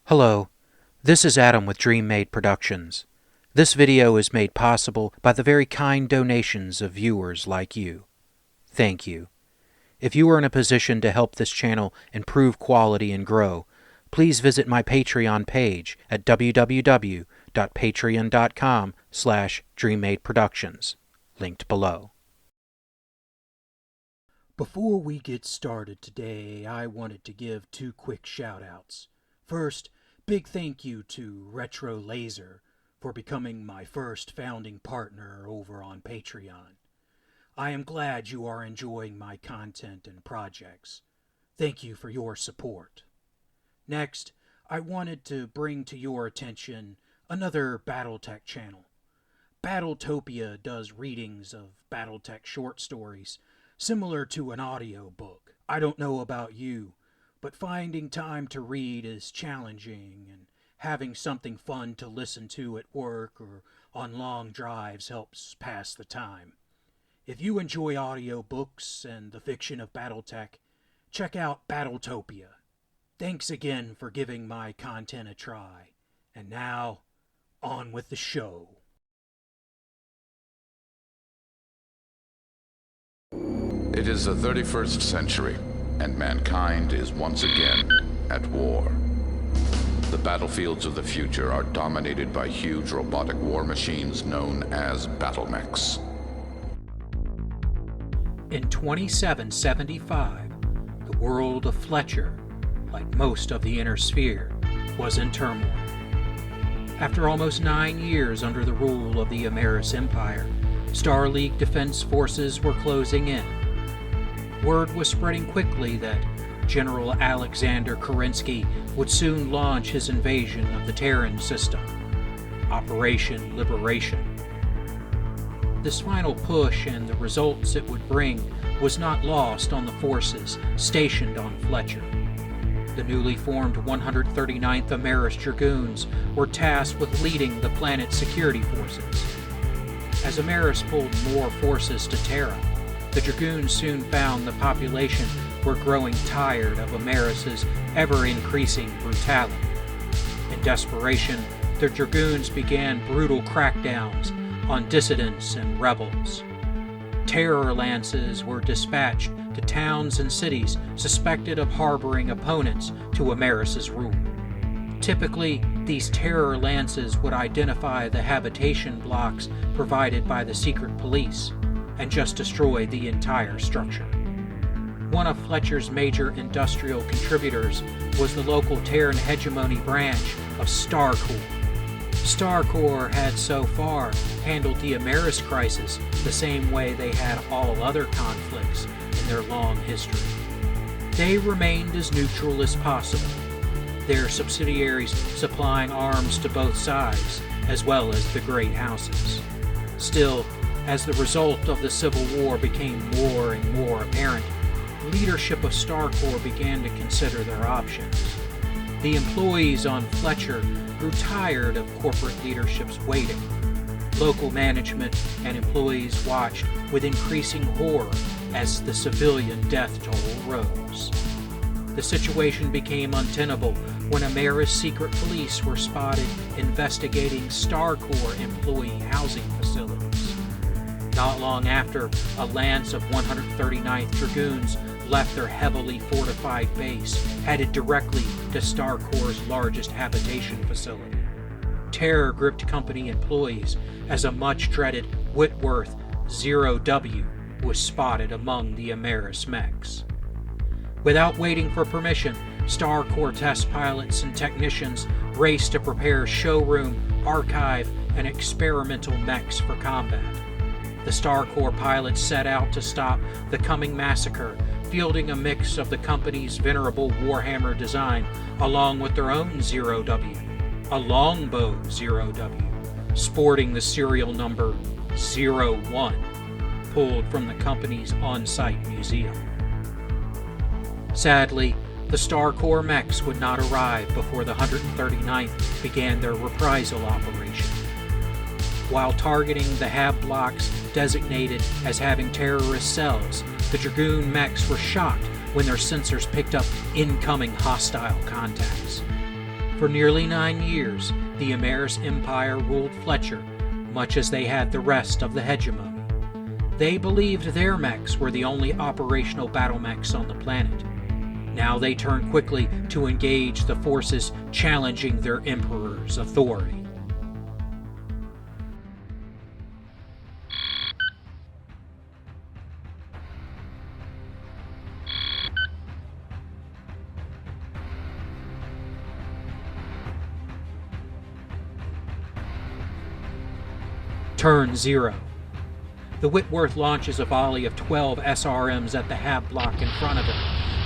Hello, this is Adam with Dream-Made Productions. This video is made possible by the very kind donations of viewers like you. Thank you. If you are in a position to help this channel improve quality and grow, please visit my Patreon page at www.patreon.com/DreamMadeProductions, linked below. Before we get started today, I wanted to give two quick shout-outs. First, big thank you to Retro Laser for becoming my first founding partner over on Patreon. I am glad you are enjoying my content and projects. Thank you for your support. Next, I wanted to bring to your attention another BattleTech channel. Battletopia does readings of BattleTech short stories, similar to an audiobook. I don't know about you, but finding time to read is challenging, and having something fun to listen to at work or on long drives helps pass the time. If you enjoy audiobooks and the fiction of BattleTech, check out Battletopia. Thanks again for giving my content a try. And now, on with the show. It is the 31st century, and mankind is once again at war. The battlefields of the future are dominated by huge robotic war machines known as battlemechs. In 2775, the world of Fletcher, like most of the Inner Sphere, was in turmoil. After almost 9 years under the rule of the Amaris Empire, Star League defense forces were closing in. Word was spreading quickly that General Alexander Kerensky would soon launch his invasion of the Terran system, Operation Liberation. This final push and the results it would bring was not lost on the forces stationed on Fletcher. The newly formed 139th Amaris Dragoons were tasked with leading the planet's security forces. As Amaris pulled more forces to Terra, the Dragoons soon found the population were growing tired of Amaris's ever-increasing brutality. In desperation, the Dragoons began brutal crackdowns on dissidents and rebels. Terror lances were dispatched to towns and cities suspected of harboring opponents to Amaris's rule. Typically, these terror lances would identify the habitation blocks provided by the secret police and just destroy the entire structure. One of Fletcher's major industrial contributors was the local Terran hegemony branch of StarCorps. StarCorps had so far handled the Amaris crisis the same way they had all other conflicts in their long history. They remained as neutral as possible, their subsidiaries supplying arms to both sides, as well as the great houses. Still, as the result of the Civil War became more and more apparent, leadership of StarCorps began to consider their options. The employees on Fletcher grew tired of corporate leadership's waiting. Local management and employees watched with increasing horror as the civilian death toll rose. The situation became untenable when Amaris secret police were spotted investigating StarCorps employee housing facilities. Not long after, a lance of 139th Dragoons left their heavily fortified base, headed directly to StarCorps' largest habitation facility. Terror gripped company employees as a much-dreaded Whitworth 0W was spotted among the Amaris mechs. Without waiting for permission, StarCorps test pilots and technicians raced to prepare showroom, archive, and experimental mechs for combat. The StarCorps pilots set out to stop the coming massacre, fielding a mix of the company's venerable Warhammer design along with their own 0W, a longbow 0W, sporting the serial number 01, pulled from the company's on-site museum. Sadly, the StarCorps mechs would not arrive before the 139th began their reprisal operation. While targeting the hab blocks designated as having terrorist cells, the Dragoon mechs were shocked when their sensors picked up incoming hostile contacts. For nearly 9 years, the Amaris Empire ruled Fletcher, much as they had the rest of the hegemony. They believed their mechs were the only operational battle mechs on the planet. Now they turned quickly to engage the forces challenging their emperor's authority. Turn 0. The Whitworth launches a volley of 12 SRMs at the hab block in front of him.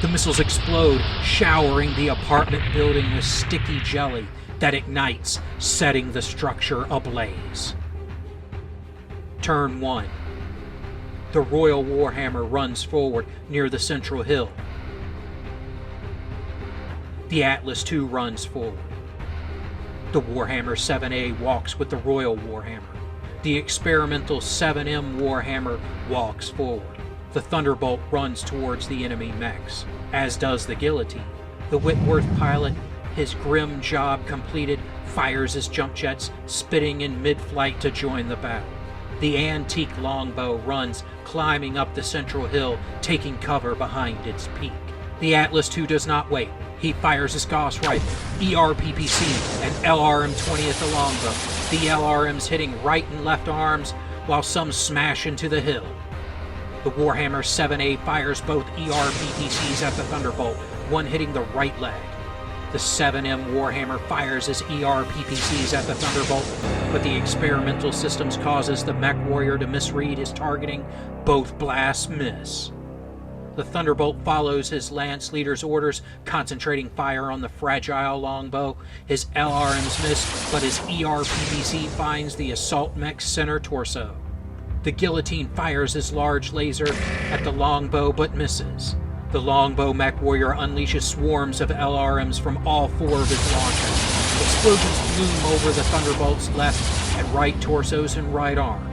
The missiles explode, showering the apartment building with sticky jelly that ignites, setting the structure ablaze. Turn 1. The Royal Warhammer runs forward near the central hill. The Atlas II runs forward. The Warhammer 7A walks with the Royal Warhammer. The experimental 7M Warhammer walks forward. The Thunderbolt runs towards the enemy mechs, as does the Guillotine. The Whitworth pilot, his grim job completed, fires his jump jets, spitting in mid-flight to join the battle. The antique longbow runs, climbing up the central hill, taking cover behind its peak. The Atlas II does not wait. He fires his Gauss rifle, ERPPC, and LRM-20 at the longbow. The LRMs hitting right and left arms, while some smash into the hill. The Warhammer 7A fires both ERPPCs at the Thunderbolt, one hitting the right leg. The 7M Warhammer fires his ERPPCs at the Thunderbolt, but the experimental systems causes the mech warrior to misread his targeting. Both blasts miss. The Thunderbolt follows his Lance leader's orders, concentrating fire on the fragile longbow. His LRMs miss, but his ERPPC finds the assault mech's center torso. The Guillotine fires his large laser at the longbow, but misses. The longbow mech warrior unleashes swarms of LRMs from all 4 of his launchers. Explosions bloom over the Thunderbolt's left and right torsos and right arm.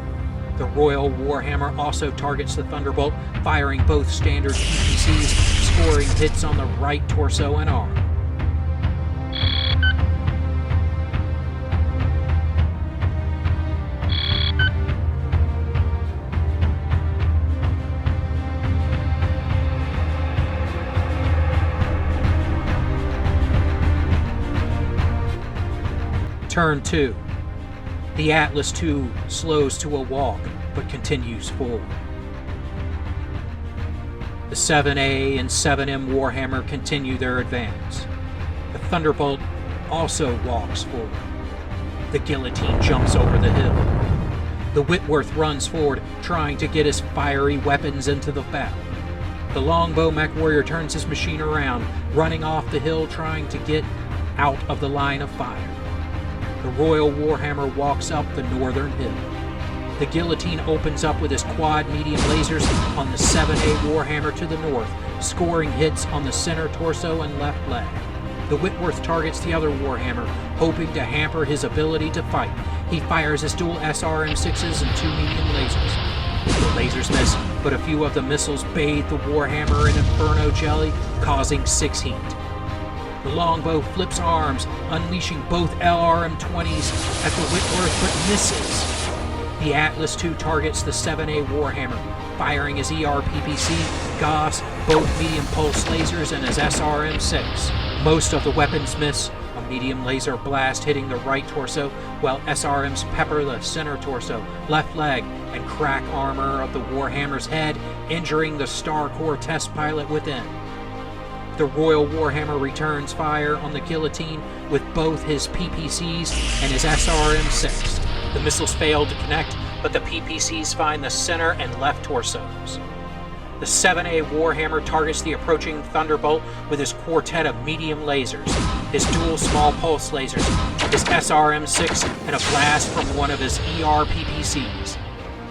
The Royal Warhammer also targets the Thunderbolt, firing both standard PPCs, scoring hits on the right torso and arm. Turn 2. The Atlas II slows to a walk, but continues forward. The 7A and 7M Warhammer continue their advance. The Thunderbolt also walks forward. The Guillotine jumps over the hill. The Whitworth runs forward, trying to get his fiery weapons into the battle. The longbow mech warrior turns his machine around, running off the hill, trying to get out of the line of fire. The Royal Warhammer walks up the northern hill. The Guillotine opens up with his quad medium lasers on the 7A Warhammer to the north, scoring hits on the center torso and left leg. The Whitworth targets the other Warhammer, hoping to hamper his ability to fight. He fires his dual SRM-6s and 2 medium lasers. The lasers miss, but a few of the missiles bathe the Warhammer in inferno jelly, causing 6 heat. The longbow flips arms, unleashing both LRM-20s at the Whitworth, but misses. The Atlas II targets the 7A Warhammer, firing his ERPPC, Gauss, both medium pulse lasers, and his SRM-6. Most of the weapons miss, a medium laser blast hitting the right torso, while SRMs pepper the center torso, left leg, and crack armor of the Warhammer's head, injuring the StarCorps test pilot within. The Royal Warhammer returns fire on the Guillotine with both his PPCs and his SRM-6. The missiles fail to connect, but the PPCs find the center and left torsos. The 7A Warhammer targets the approaching Thunderbolt with his quartet of medium lasers, his dual small pulse lasers, his SRM-6, and a blast from one of his ERPPCs.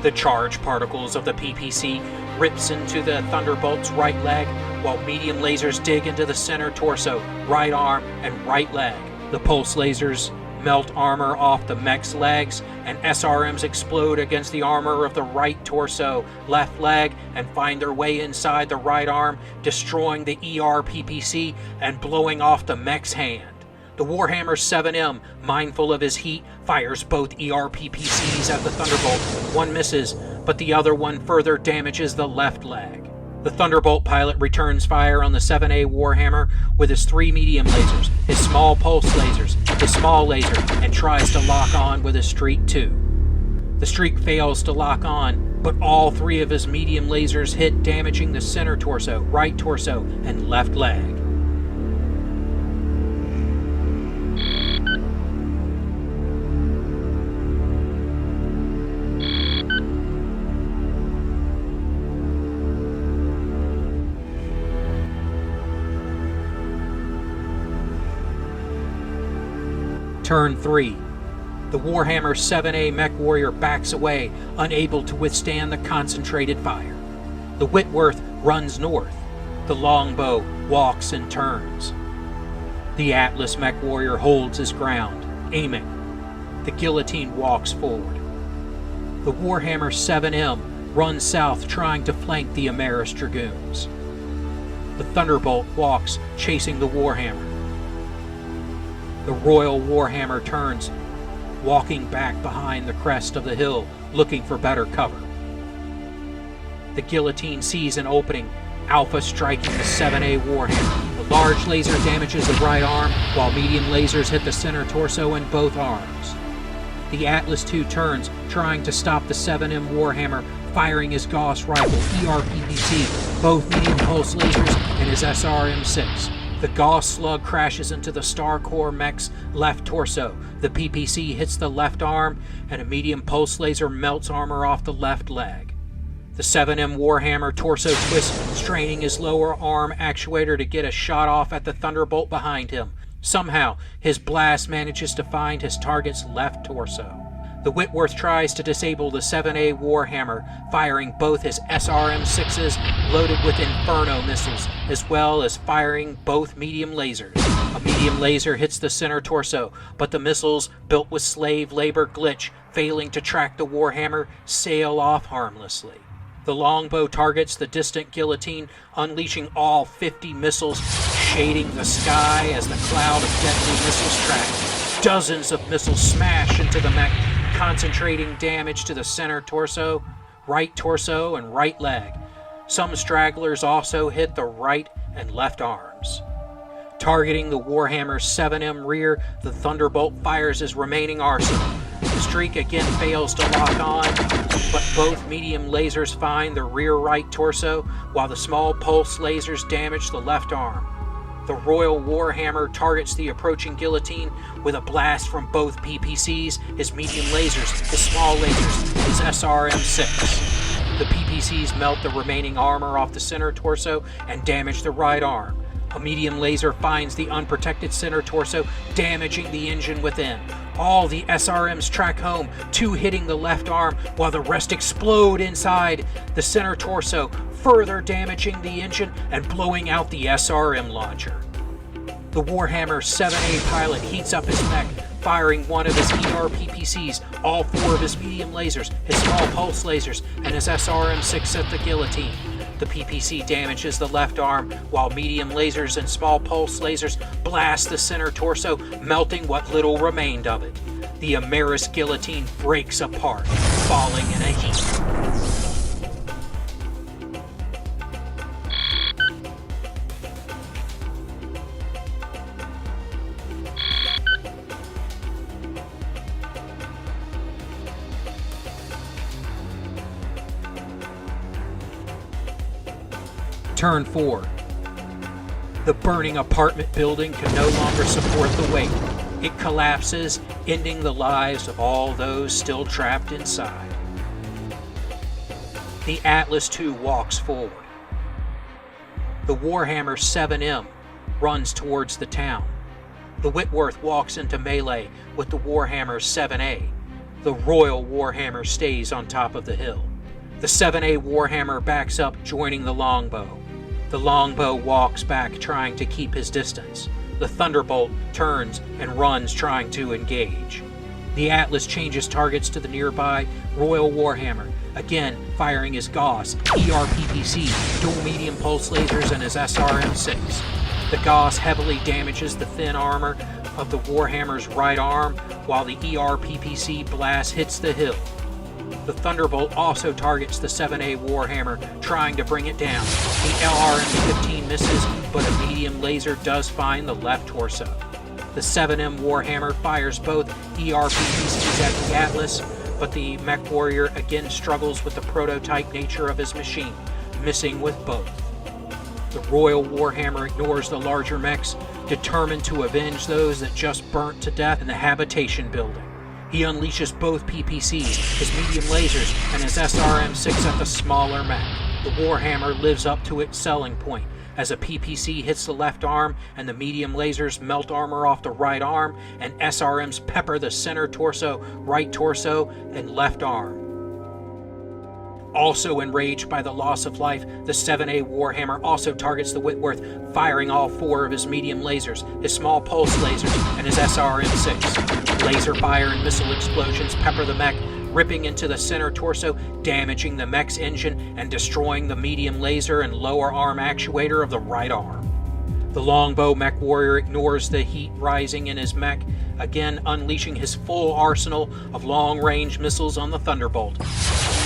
The charge particles of the PPC rips into the Thunderbolt's right leg, while medium lasers dig into the center torso, right arm, and right leg. The pulse lasers melt armor off the mech's legs, and SRMs explode against the armor of the right torso, left leg, and find their way inside the right arm, destroying the ERPPC and blowing off the mech's hand. The Warhammer 7M, mindful of his heat, fires both ERPPCs at the Thunderbolt. One misses, but the other one further damages the left leg. The Thunderbolt pilot returns fire on the 7A Warhammer with his 3 medium lasers, his small pulse lasers, his small laser, and tries to lock on with his Streak 2. The Streak fails to lock on, but all 3 of his medium lasers hit, damaging the center torso, right torso, and left leg. Turn 3. The Warhammer 7A mech warrior backs away, unable to withstand the concentrated fire. The Whitworth runs north. The longbow walks and turns. The Atlas mech warrior holds his ground, aiming. The guillotine walks forward. The Warhammer 7M runs south, trying to flank the Amaris Dragoons. The Thunderbolt walks, chasing the Warhammer. The Royal Warhammer turns, walking back behind the crest of the hill, looking for better cover. The guillotine sees an opening, Alpha striking the 7A Warhammer. The large laser damages the right arm, while medium lasers hit the center torso and both arms. The Atlas II turns, trying to stop the 7M Warhammer, firing his Gauss rifle, ERPPC, both medium pulse lasers, and his SRM-6. The Gauss slug crashes into the StarCorps mech's left torso. The PPC hits the left arm, and a medium pulse laser melts armor off the left leg. The 7M Warhammer torso twists, straining his lower arm actuator to get a shot off at the Thunderbolt behind him. Somehow, his blast manages to find his target's left torso. The Whitworth tries to disable the 7A Warhammer, firing both his SRM-6s loaded with Inferno missiles, as well as firing both medium lasers. A medium laser hits the center torso, but the missiles, built with slave labor glitch, failing to track the Warhammer, sail off harmlessly. The longbow targets the distant guillotine, unleashing all 50 missiles, shading the sky as the cloud of deadly missiles track. Dozens of missiles smash into the mech, concentrating damage to the center torso, and right leg. Some stragglers also hit the right and left arms. Targeting the Warhammer's 7M rear, the Thunderbolt fires his remaining arsenal. The Streak again fails to lock on, but both medium lasers find the rear right torso, while the small pulse lasers damage the left arm. The Royal Warhammer targets the approaching guillotine with a blast from both PPCs, his medium lasers, his small lasers, and his SRM-6. The PPCs melt the remaining armor off the center torso and damage the right arm. A medium laser finds the unprotected center torso, damaging the engine within. All the SRMs track home, 2 hitting the left arm, while the rest explode inside the center torso, further damaging the engine and blowing out the SRM launcher. The Warhammer 7A pilot heats up his mech, firing one of his ERPPCs, all 4 of his medium lasers, his small pulse lasers, and his SRM-6 at the guillotine. The PPC damages the left arm, while medium lasers and small pulse lasers blast the center torso, melting what little remained of it. The Amaris guillotine breaks apart, falling in a heap. Turn 4. The burning apartment building can no longer support the weight. It collapses, ending the lives of all those still trapped inside. The Atlas II walks forward. The Warhammer 7M runs towards the town. The Whitworth walks into melee with the Warhammer 7A. The Royal Warhammer stays on top of the hill. The 7A Warhammer backs up, joining the longbow. The longbow walks back, trying to keep his distance. The Thunderbolt turns and runs, trying to engage. The Atlas changes targets to the nearby Royal Warhammer, again firing his Gauss, ERPPC, dual medium pulse lasers, and his SRM-6. The Gauss heavily damages the thin armor of the Warhammer's right arm while the ERPPC blast hits the hill. The Thunderbolt also targets the 7A Warhammer, trying to bring it down. The LRM-15 misses, but a medium laser does find the left torso. The 7M Warhammer fires both ERPPCs at the Atlas, but the mech warrior again struggles with the prototype nature of his machine, missing with both. The Royal Warhammer ignores the larger mechs, determined to avenge those that just burnt to death in the habitation building. He unleashes both PPCs, his medium lasers, and his SRM-6 at the smaller mech. The Warhammer lives up to its selling point, as a PPC hits the left arm and the medium lasers melt armor off the right arm, and SRMs pepper the center torso, right torso, and left arm. Also enraged by the loss of life, the 7A Warhammer also targets the Whitworth, firing all 4 of his medium lasers, his small pulse lasers, and his SRM-6. Laser fire and missile explosions pepper the mech, ripping into the center torso, damaging the mech's engine, and destroying the medium laser and lower arm actuator of the right arm. The longbow mech warrior ignores the heat rising in his mech, again unleashing his full arsenal of long-range missiles on the Thunderbolt.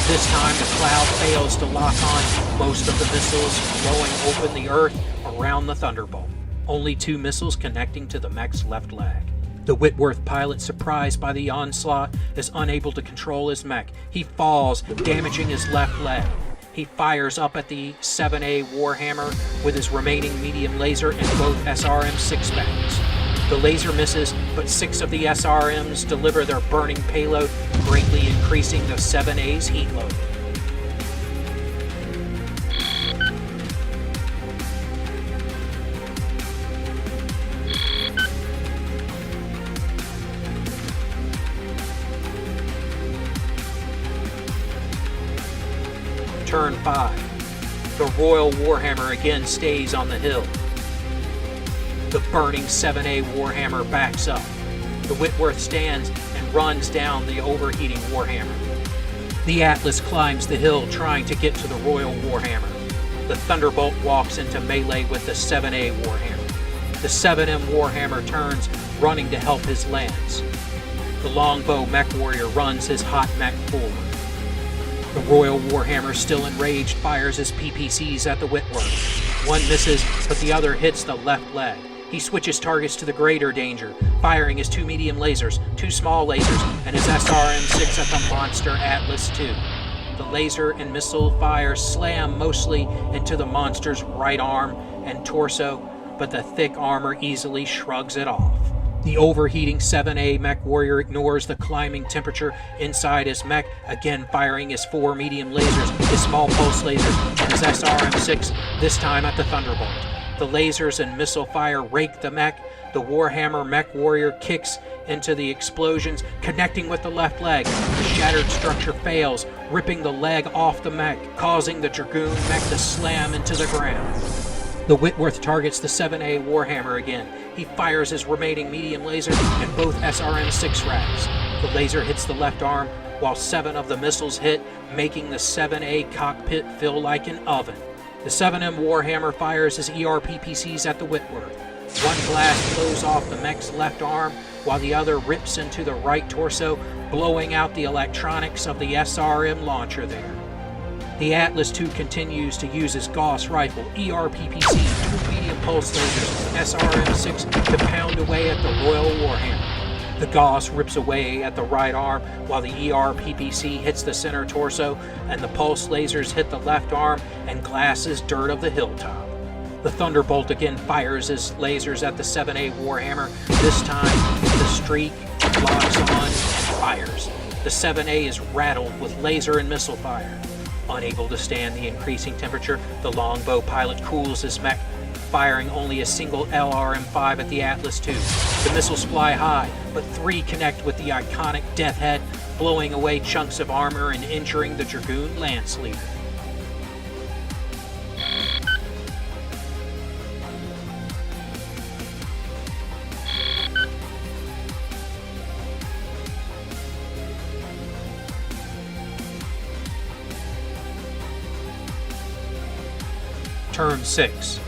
This time the Cloud fails to lock on most of the missiles, blowing open the earth around the Thunderbolt. Only 2 missiles connecting to the mech's left leg. The Whitworth pilot, surprised by the onslaught, is unable to control his mech. He falls, damaging his left leg. He fires up at the 7A Warhammer with his remaining medium laser and both SRM-6 bangs. The laser misses, but 6 of the SRMs deliver their burning payload, greatly increasing the 7A's heat load. Turn 5. The Royal Warhammer again stays on the hill. The burning 7A Warhammer backs up. The Whitworth stands and runs down the overheating Warhammer. The Atlas climbs the hill trying to get to the Royal Warhammer. The Thunderbolt walks into melee with the 7A Warhammer. The 7M Warhammer turns, running to help his lance. The longbow mech warrior runs his hot mech forward. The Royal Warhammer, still enraged, fires his PPCs at the Whitworth. One misses, but the other hits the left leg. He switches targets to the greater danger, firing his 2 medium lasers, 2 small lasers, and his SRM-6 at the monster Atlas II. The laser and missile fire slam mostly into the monster's right arm and torso, but the thick armor easily shrugs it off. The overheating 7A mech warrior ignores the climbing temperature inside his mech, again firing his 4 medium lasers, his small pulse lasers, and his SRM-6, this time at the Thunderbolt. The lasers and missile fire rake the mech. The Warhammer mech warrior kicks into the explosions, connecting with the left leg. The shattered structure fails, ripping the leg off the mech, causing the Dragoon mech to slam into the ground. The Whitworth targets the 7A Warhammer again. He fires his remaining medium laser and both SRM-6 racks. The laser hits the left arm, while 7 of the missiles hit, making the 7A cockpit feel like an oven. The 7M Warhammer fires his ERPPCs at the Whitworth. One blast blows off the mech's left arm, while the other rips into the right torso, blowing out the electronics of the SRM launcher there. The Atlas II continues to use his Gauss rifle, ERPPC, 2 medium pulse lasers, SRM-6 to pound away at the Royal Warhammer. The Gauss rips away at the right arm, while the ERPPC hits the center torso, and the pulse lasers hit the left arm and glasses dirt of the hilltop. The Thunderbolt again fires his lasers at the 7A Warhammer. This time, the streak locks on and fires. The 7A is rattled with laser and missile fire. Unable to stand the increasing temperature, the longbow pilot cools his mech, firing only a single LRM-5 at the Atlas II. The missiles fly high, but 3 connect with the iconic Death Head, blowing away chunks of armor and injuring the Dragoon Lance leader. Turn 6.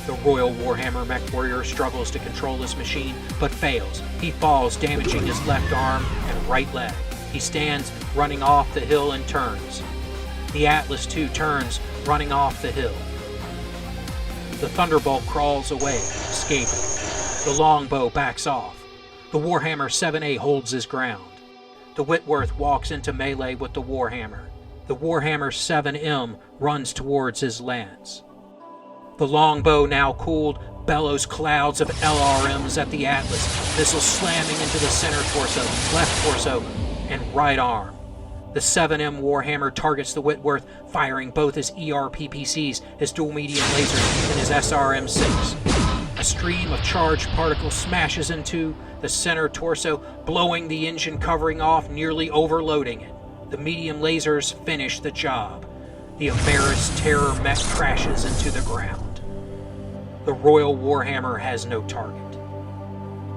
The Royal Warhammer mech warrior struggles to control his machine, but fails. He falls, damaging his left arm and right leg. He stands, running off the hill, and turns. The Atlas II turns, running off the hill. The Thunderbolt crawls away, escaping. The Longbow backs off. The Warhammer 7A holds his ground. The Whitworth walks into melee with the Warhammer. The Warhammer 7M runs towards his lance. The Longbow, now cooled, bellows clouds of LRMs at the Atlas, missiles slamming into the center torso, left torso, and right arm. The 7M Warhammer targets the Whitworth, firing both his ERPPCs, his dual medium lasers, and his SRM-6. A stream of charged particles smashes into the center torso, blowing the engine covering off, nearly overloading it. The medium lasers finish the job. The Amaris terror mech crashes into the ground. The Royal Warhammer has no target.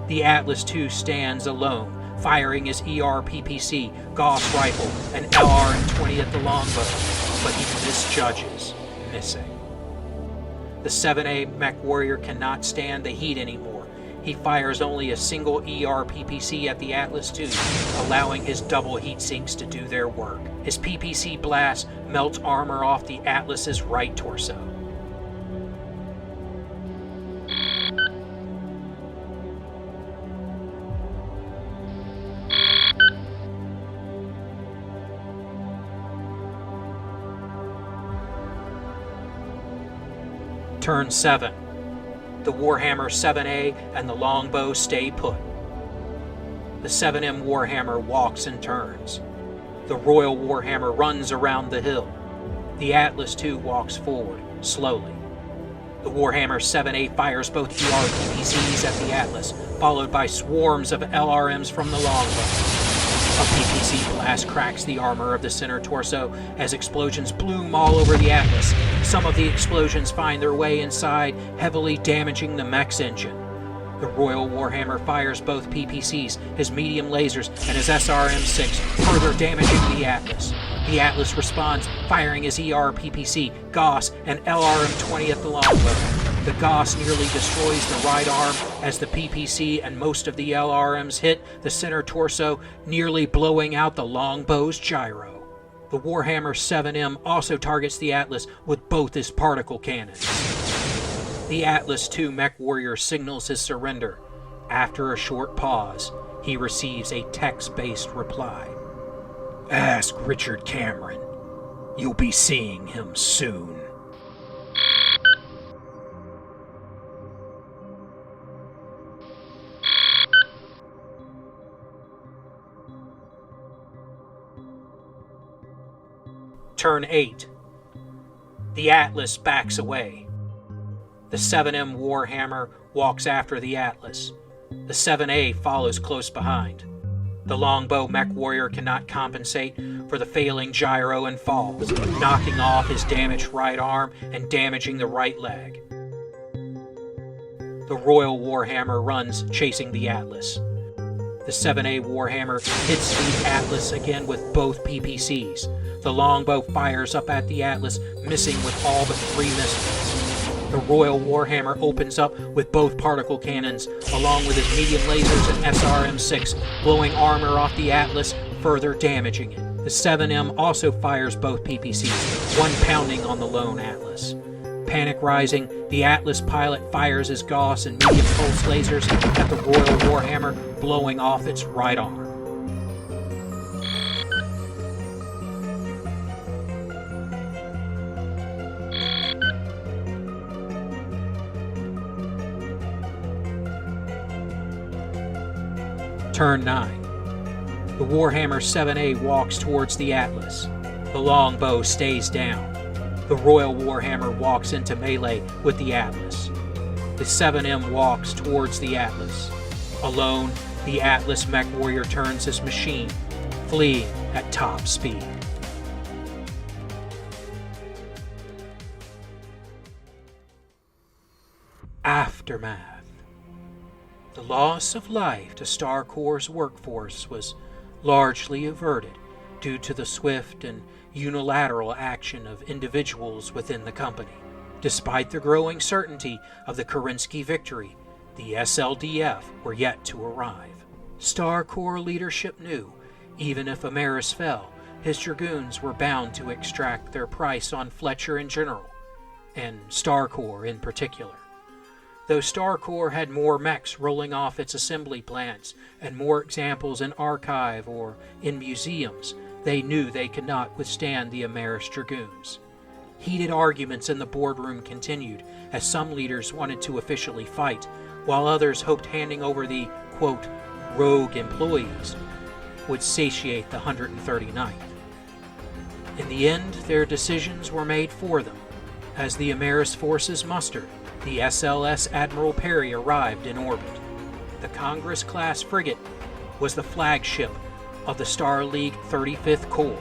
The Atlas II stands alone, firing his ERPPC, Gauss rifle, and LRM-20 at the longbow, but he misjudges, missing. The 7A mech warrior cannot stand the heat anymore. He fires only a single ERPPC at the Atlas II, allowing his double heat sinks to do their work. His PPC blast melts armor off the Atlas's right torso. Turn 7. The Warhammer 7A and the Longbow stay put. The 7M Warhammer walks and turns. The Royal Warhammer runs around the hill. The Atlas II walks forward, slowly. The Warhammer 7A fires both ERPPCs at the Atlas, followed by swarms of LRMs from the Longbow. A PPC blast cracks the armor of the center torso as explosions bloom all over the Atlas. Some of the explosions find their way inside, heavily damaging the mech's engine. The Royal Warhammer fires both PPCs, his medium lasers, and his SRM-6, further damaging the Atlas. The Atlas responds, firing his ERPPC, Gauss, and LRM-20 at the longbow. The Gauss nearly destroys the right arm as the PPC and most of the LRMs hit the center torso, nearly blowing out the longbow's gyro. The Warhammer 7M also targets the Atlas with both his particle cannons. The Atlas II mech warrior signals his surrender. After a short pause, he receives a text-based reply. Ask Richard Cameron. You'll be seeing him soon. Turn 8. The Atlas backs away. The 7M Warhammer walks after the Atlas. The 7A follows close behind. The Longbow mech warrior cannot compensate for the failing gyro and falls, knocking off his damaged right arm and damaging the right leg. The Royal Warhammer runs, chasing the Atlas. The 7A Warhammer hits the Atlas again with both PPCs. The Longbow fires up at the Atlas, missing with all but 3 missiles. The Royal Warhammer opens up with both particle cannons, along with his medium lasers and SRM-6, blowing armor off the Atlas, further damaging it. The 7M also fires both PPCs, one pounding on the lone Atlas. Panic rising, the Atlas pilot fires his Gauss and medium pulse lasers at the Royal Warhammer, blowing off its right arm. Turn 9. The Warhammer 7A walks towards the Atlas. The longbow stays down. The Royal Warhammer walks into melee with the Atlas. The 7M walks towards the Atlas. Alone, the Atlas mech warrior turns his machine, fleeing at top speed. Aftermath. The loss of life to StarCorps' workforce was largely averted due to the swift and unilateral action of individuals within the company. Despite the growing certainty of the Kerensky victory, the SLDF were yet to arrive. StarCorps leadership knew, even if Amaris fell, his Dragoons were bound to extract their price on Fletcher in general, and StarCorps in particular. Though StarCorps had more mechs rolling off its assembly plants and more examples in archive or in museums, they knew they could not withstand the Amaris Dragoons. Heated arguments in the boardroom continued as some leaders wanted to officially fight, while others hoped handing over the, quote, rogue employees would satiate the 139th. In the end, their decisions were made for them. As the Amaris forces mustered, the SLS Admiral Perry arrived in orbit. The Congress-class frigate was the flagship of the Star League 35th Corps.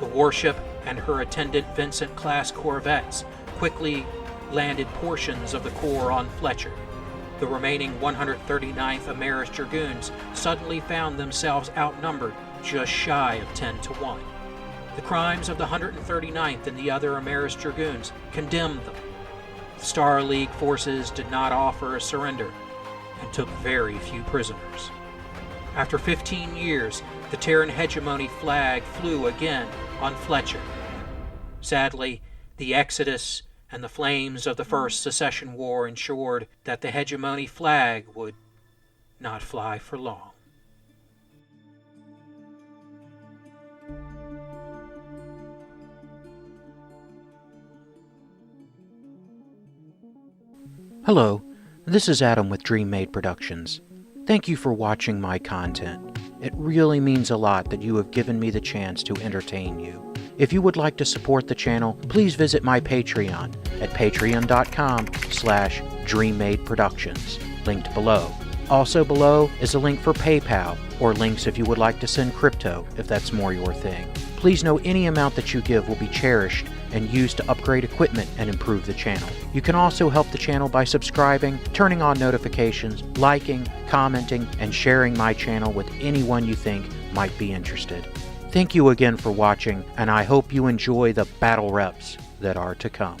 The warship and her attendant Vincent-class corvettes quickly landed portions of the Corps on Fletcher. The remaining 139th Amaris Dragoons suddenly found themselves outnumbered just shy of 10-1. The crimes of the 139th and the other Amaris Dragoons condemned them. The Star League forces did not offer a surrender and took very few prisoners. After 15 years, the Terran hegemony flag flew again on Fletcher. Sadly, the exodus and the flames of the First Secession War ensured that the hegemony flag would not fly for long. Hello, this is Adam with DreamMade Productions. Thank you for watching my content. It really means a lot that you have given me the chance to entertain you. If you would like to support the channel, please visit my Patreon at patreon.com/DreamMadeProductions, linked below. Also below is a link for PayPal, or links if you would like to send crypto, if that's more your thing. Please know any amount that you give will be cherished and used to upgrade equipment and improve the channel. You can also help the channel by subscribing, turning on notifications, liking, commenting, and sharing my channel with anyone you think might be interested. Thank you again for watching, and I hope you enjoy the battle reps that are to come.